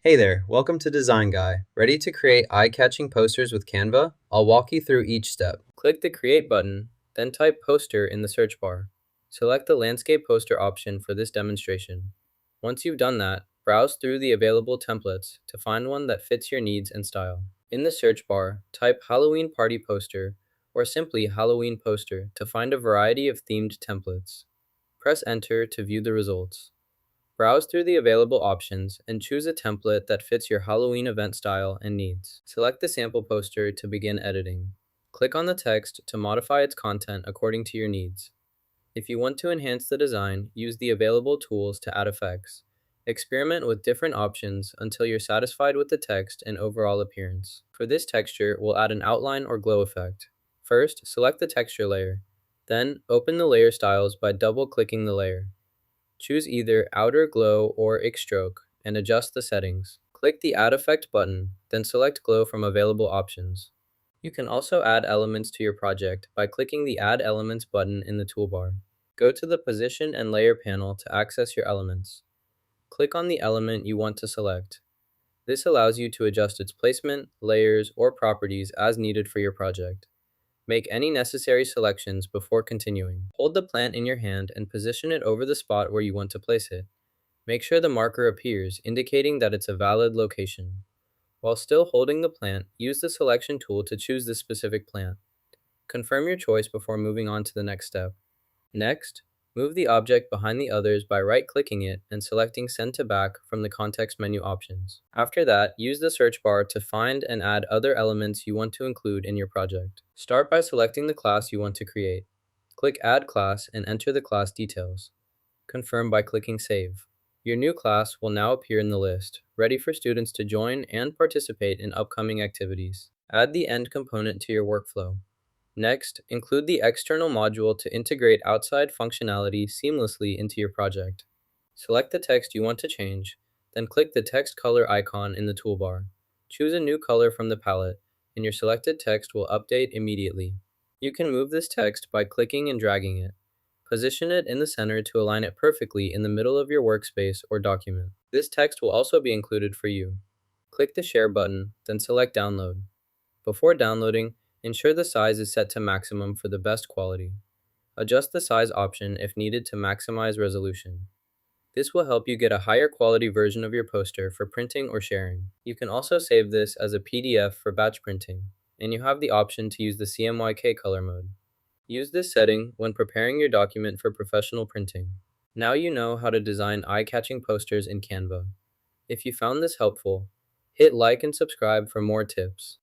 Hey there, welcome to Design Guy. Ready to create eye-catching posters with Canva? I'll walk you through each step. Click the Create button, then type Poster in the search bar. Select the Landscape Poster option for this demonstration. Once you've done that, browse through the available templates to find one that fits your needs and style. In the search bar, type Halloween Party Poster or simply Halloween Poster to find a variety of themed templates. Press Enter to view the results. Browse through the available options and choose a template that fits your Halloween event style and needs. Select the sample poster to begin editing. Click on the text to modify its content according to your needs. If you want to enhance the design, use the available tools to add effects. Experiment with different options until you're satisfied with the text and overall appearance. For this texture, we'll add an outline or glow effect. First, select the texture layer. Then, open the layer styles by double-clicking the layer. Choose either Outer Glow or Xstroke and adjust the settings. Click the Add Effect button, then select Glow from available options. You can also add elements to your project by clicking the Add Elements button in the toolbar. Go to the Position and Layer panel to access your elements. Click on the element you want to select. This allows you to adjust its placement, layers, or properties as needed for your project. Make any necessary selections before continuing. Hold the plant in your hand and position it over the spot where you want to place it. Make sure the marker appears, indicating that it's a valid location. While still holding the plant, use the selection tool to choose the specific plant. Confirm your choice before moving on to the next step. Next, move the object behind the others by right-clicking it and selecting Send to Back from the context menu options. After that, use the search bar to find and add other elements you want to include in your project. Start by selecting the class you want to create. Click Add Class and enter the class details. Confirm by clicking Save. Your new class will now appear in the list, ready for students to join and participate in upcoming activities. Add the end component to your workflow. Next, include the external module to integrate outside functionality seamlessly into your project. Select the text you want to change, then click the text color icon in the toolbar. Choose a new color from the palette, and your selected text will update immediately. You can move this text by clicking and dragging it. Position it in the center to align it perfectly in the middle of your workspace or document. This text will also be included for you. Click the Share button, then select Download. Before downloading, ensure the size is set to maximum for the best quality. Adjust the size option if needed to maximize resolution. This will help you get a higher quality version of your poster for printing or sharing. You can also save this as a PDF for batch printing, and you have the option to use the CMYK color mode. Use this setting when preparing your document for professional printing. Now you know how to design eye-catching posters in Canva. If you found this helpful, hit like and subscribe for more tips.